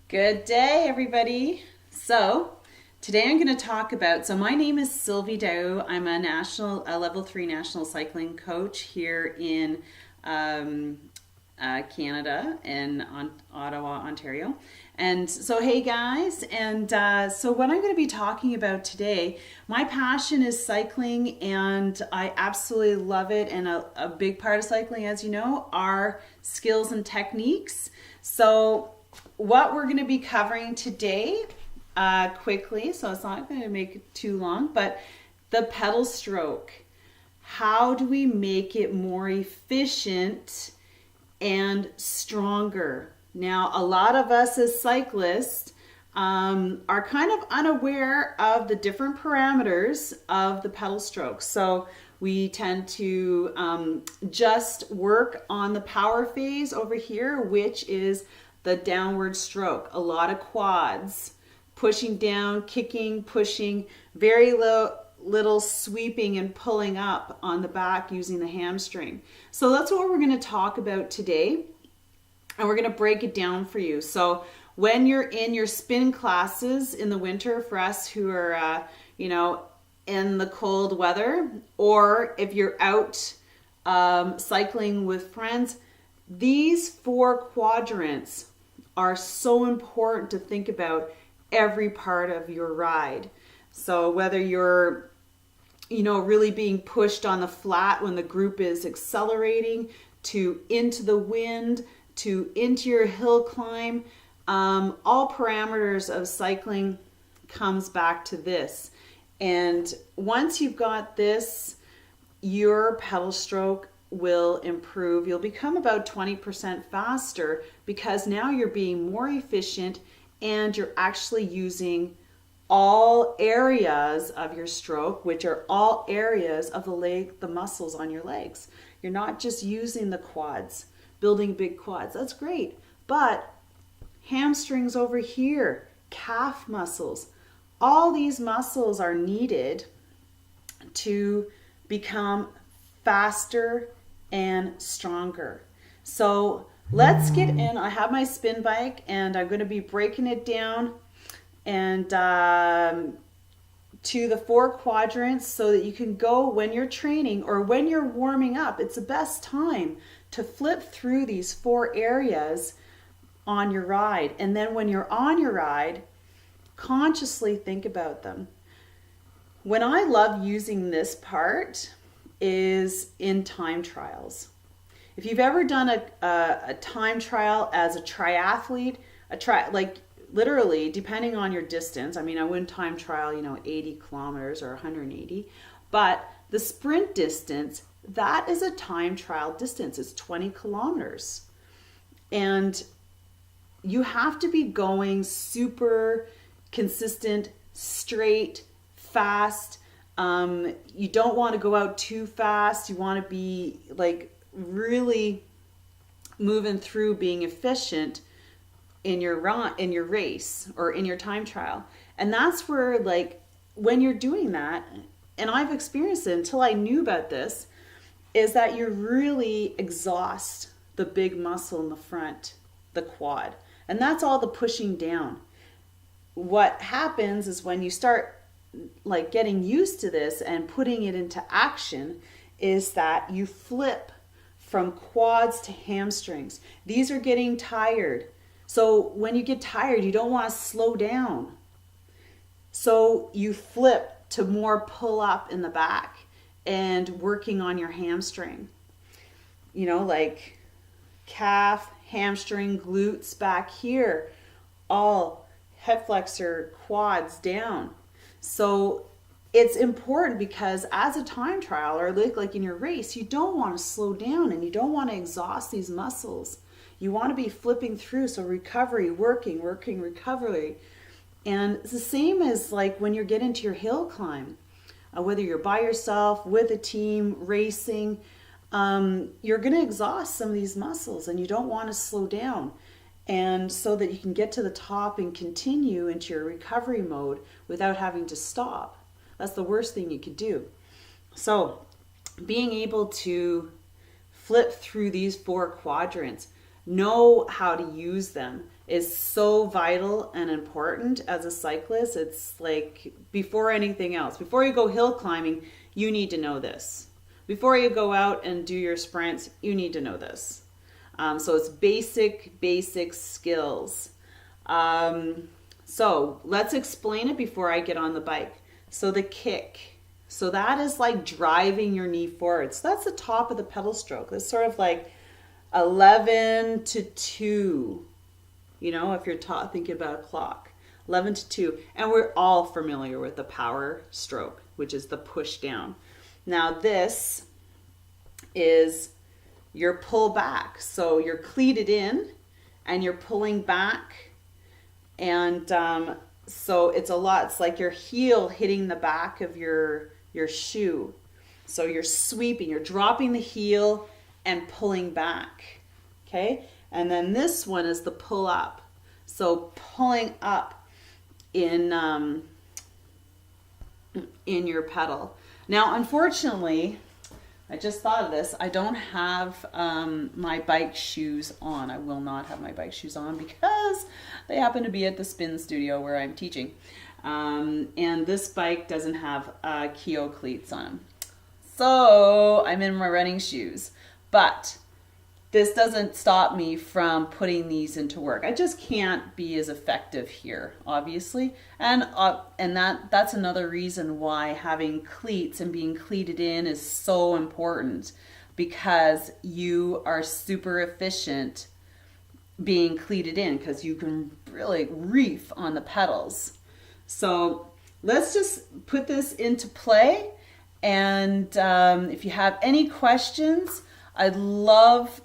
Good day, everybody. Today I'm going to talk about. My name is Sylvie Dow. I'm a level 3 national cycling coach here in um, Canada and Ottawa, Ontario. And so, hey guys, what I'm going to be talking about today, my passion is cycling, and I absolutely love it. And a big part of cycling, as you know, are skills and techniques. So, what we're going to be covering today, quickly, so it's not going to make it too long, but the pedal stroke. How do we make it more efficient and stronger? Now, a lot of us as cyclists are kind of unaware of the different parameters of the pedal stroke. So we tend to just work on the power phase over here, which is the downward stroke. A lot of quads, pushing down, kicking, pushing, very little sweeping and pulling up on the back using the hamstring. So that's what we're going to talk about today, and we're going to break it down for you. So when you're in your spin classes in the winter, for us who are in the cold weather, or if you're out cycling with friends, these 4 quadrants are so important to think about every part of your ride. So whether you're really being pushed on the flat when the group is accelerating, to into the wind, to into your hill climb, all parameters of cycling comes back to this. And once you've got this, your pedal stroke will improve. You'll become about 20% faster because now you're being more efficient and you're actually using all areas of your stroke, which are all areas of the muscles on your legs. You're not just using the quads, building big quads. That's great. But hamstrings over here, calf muscles, all these muscles are needed to become faster and stronger. So let's get in. I have my spin bike and I'm going to be breaking it down and to the 4 quadrants so that you can go when you're training or when you're warming up. It's the best time to flip through these 4 areas on your ride. And then when you're on your ride, consciously think about them. When I love using this part is in time trials. If you've ever done a time trial as a triathlete, like literally depending on your distance, I mean, I wouldn't time trial 80 kilometers or 180, but the sprint distance, that is a time trial distance. It's 20 kilometers, and you have to be going super consistent, straight, fast. You don't want to go out too fast. You want to be like really moving through, being efficient in your race or in your time trial. And that's where, like, when you're doing that, and I've experienced it until I knew about this, is that you really exhaust the big muscle in the front, the quad. And that's all the pushing down. What happens is when you start like getting used to this and putting it into action, is that you flip from quads to hamstrings. These are getting tired. So when you get tired, you don't want to slow down. So you flip to more pull up in the back and working on your hamstring. Like calf, hamstring, glutes back here, all hip flexor, quads down. So it's important because as a time trial or like in your race, you don't want to slow down and you don't want to exhaust these muscles. You want to be flipping through. So recovery, working, recovery. And it's the same as like when you get into your hill climb, whether you're by yourself, with a team, racing, you're going to exhaust some of these muscles and you don't want to slow down. And so that you can get to the top and continue into your recovery mode without having to stop. That's the worst thing you could do. So being able to flip through these 4 quadrants, know how to use them is so vital and important as a cyclist. It's like before anything else, before you go hill climbing, you need to know this. Before you go out and do your sprints, you need to know this. So it's basic skills. So let's explain it before I get on the bike. So the kick. So that is like driving your knee forward. So that's the top of the pedal stroke. That's sort of like 11 to 2. You know, if you're thinking about a clock. 11 to 2. And we're all familiar with the power stroke, which is the push down. Now this is your pull back. So you're cleated in and you're pulling back. And so it's a lot. It's like your heel hitting the back of your shoe. So you're sweeping, you're dropping the heel and pulling back. Okay? And then this one is the pull up. So pulling up in your pedal. Now, unfortunately, I just thought of this. I don't have my bike shoes on. I will not have my bike shoes on because they happen to be at the spin studio where I'm teaching. And this bike doesn't have Keo cleats on them. So I'm in my running shoes. But this doesn't stop me from putting these into work. I just can't be as effective here, obviously. And that's another reason why having cleats and being cleated in is so important, because you are super efficient being cleated in because you can really reef on the pedals. So let's just put this into play. And if you have any questions, I'd love,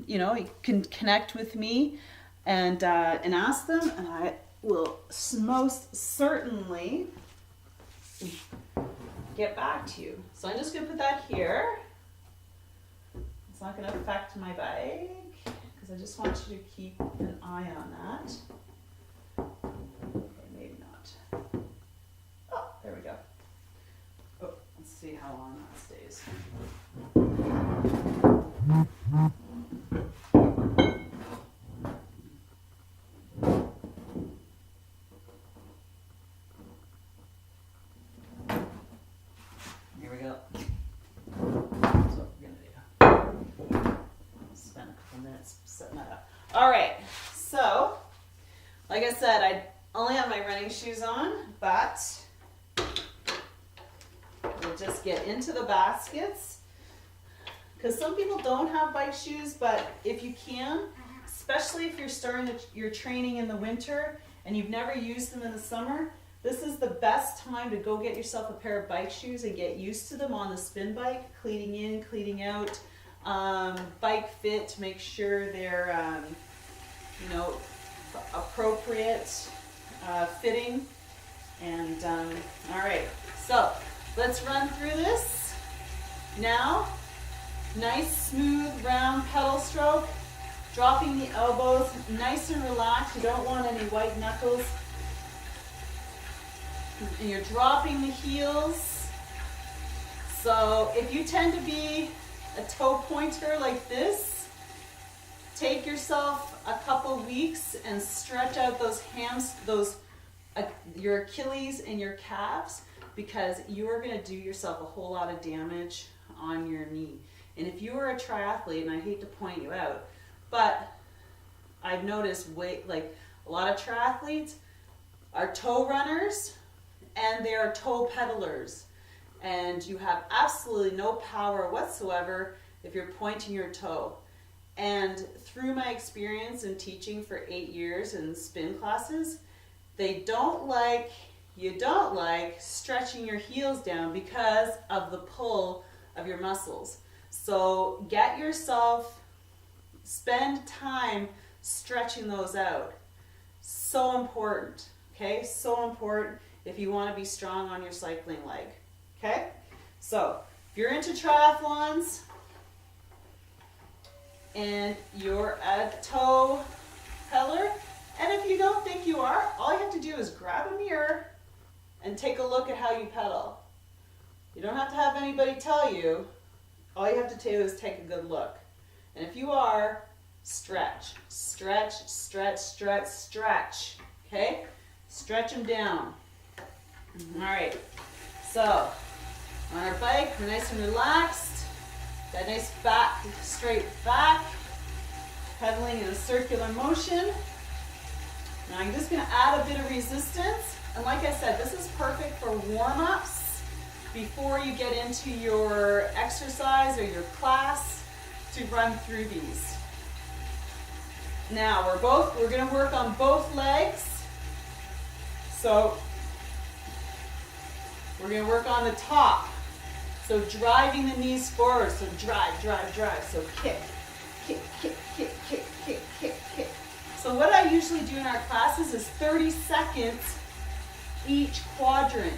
you can connect with me and ask them, and I will most certainly get back to you. So I'm just going to put that here. It's not going to affect my bike because I just want you to keep an eye on that. Okay, maybe not. Oh, there we go. Oh, let's see how long that stays. Here we go. That's what we're gonna do. Spend a couple minutes setting that up. All right, so like I said, I only have my running shoes on, but we'll just get into the baskets. Because some people don't have bike shoes, but if you can, especially if you're starting your training in the winter and you've never used them in the summer, this is the best time to go get yourself a pair of bike shoes and get used to them on the spin bike, cleating in, cleaning out, bike fit to make sure they're, appropriate fitting. And all right, so let's run through this now. Nice, smooth, round pedal stroke. Dropping the elbows, nice and relaxed. You don't want any white knuckles. And you're dropping the heels. So if you tend to be a toe pointer like this, take yourself a couple weeks and stretch out those your Achilles and your calves, because you are going to do yourself a whole lot of damage on your knee. And if you are a triathlete, and I hate to point you out, but I've noticed a lot of triathletes are toe runners and they are toe pedalers. And you have absolutely no power whatsoever if you're pointing your toe. And through my experience in teaching for 8 years in spin classes, you don't like stretching your heels down because of the pull of your muscles. So spend time stretching those out. So important, okay? So important if you want to be strong on your cycling leg, okay? So if you're into triathlons and you're a toe pedaler, and if you don't think you are, all you have to do is grab a mirror and take a look at how you pedal. You don't have to have anybody tell you. All you have to do is take a good look. And if you are, stretch, stretch, stretch, stretch, stretch. Okay? Stretch them down. All right. So, on our bike, we're nice and relaxed. That nice back, straight back. Pedaling in a circular motion. Now I'm just going to add a bit of resistance. And like I said, this is perfect for warm-ups before you get into your exercise or your class to run through these. Now we're going to work on both legs. So we're going to work on the top. So driving the knees forward. So drive, drive, drive. So kick, kick, kick, kick, kick, kick, kick, kick. So what I usually do in our classes is 30 seconds each quadrant.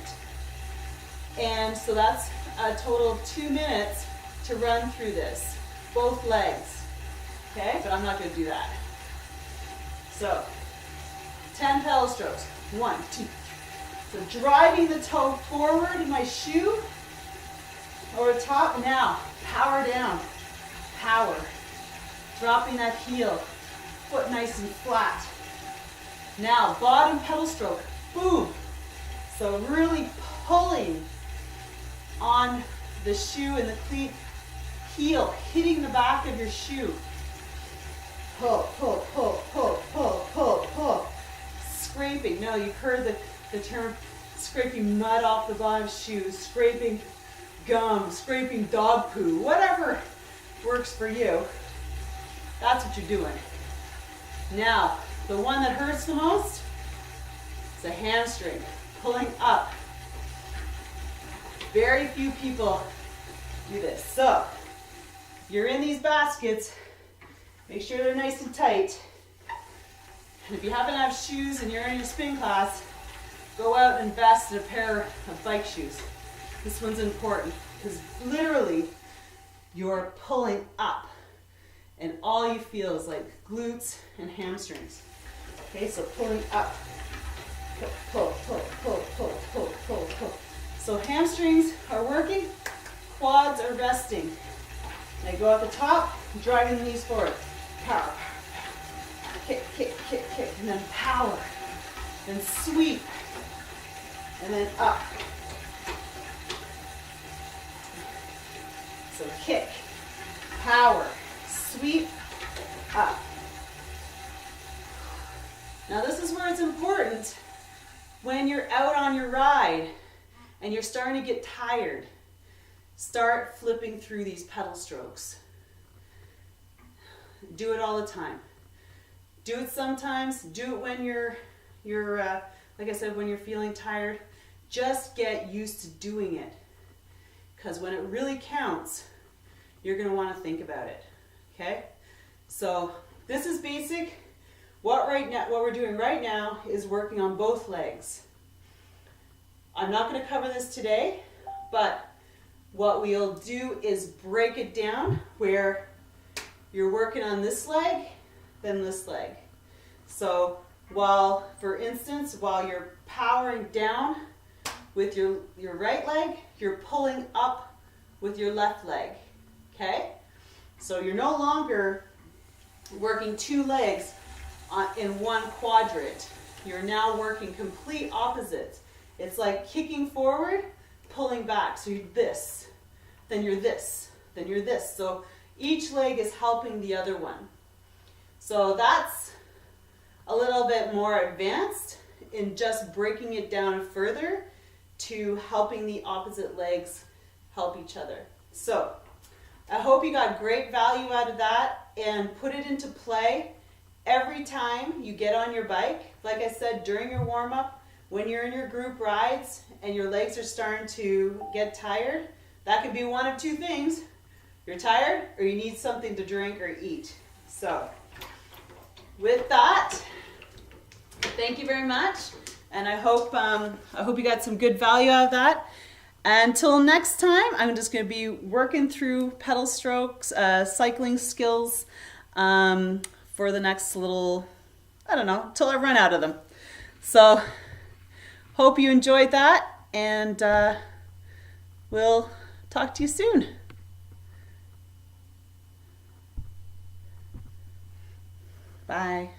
And so that's a total of 2 minutes to run through this, both legs. Okay, but I'm not going to do that. So 10 pedal strokes. 1, 2. So driving the toe forward in my shoe over top. Now power down, power. Dropping that heel. Foot nice and flat. Now, bottom pedal stroke. Boom. So really pulling on the shoe and the cleat heel, hitting the back of your shoe. Pull, pull, pull, pull, pull, pull, pull. Scraping. No, you've heard the term scraping mud off the bottom shoe, scraping gum, scraping dog poo, whatever works for you. That's what you're doing. Now, the one that hurts the most is the hamstring, pulling up. Very few people do this. So, you're in these baskets, make sure they're nice and tight. And if you happen to have shoes and you're in your spin class, go out and invest in a pair of bike shoes. This one's important because literally you're pulling up. And all you feel is like glutes and hamstrings. Okay, so pulling up. Pull, pull, pull, pull, pull, pull, pull, pull. So hamstrings are working, quads are resting. Now go at the top, driving the knees forward. Power. Kick, kick, kick, kick, and then power. Then sweep. And then up. So kick, power. Sweep, up. Now this is where it's important when you're out on your ride and you're starting to get tired. Start flipping through these pedal strokes. Do it all the time. Do it sometimes. Do it when you're like I said, when you're feeling tired. Just get used to doing it. Because when it really counts, you're going to want to think about it. Okay, so this is basic. What we're doing right now is working on both legs. I'm not going to cover this today, but what we'll do is break it down where you're working on this leg, then this leg. So for instance, while you're powering down with your right leg, you're pulling up with your left leg. Okay? So you're no longer working 2 legs in one quadrant. You're now working complete opposites. It's like kicking forward, pulling back. So you're this, then you're this, then you're this. So each leg is helping the other one. So that's a little bit more advanced in just breaking it down further to helping the opposite legs help each other. So I hope you got great value out of that and put it into play every time you get on your bike. Like I said, during your warm-up, when you're in your group rides and your legs are starting to get tired, that could be one of 2 things. You're tired or you need something to drink or eat. So with that, thank you very much. And I hope you got some good value out of that. Until next time, I'm just going to be working through pedal strokes, cycling skills for the next little, I don't know, till I run out of them. So hope you enjoyed that, and we'll talk to you soon. Bye.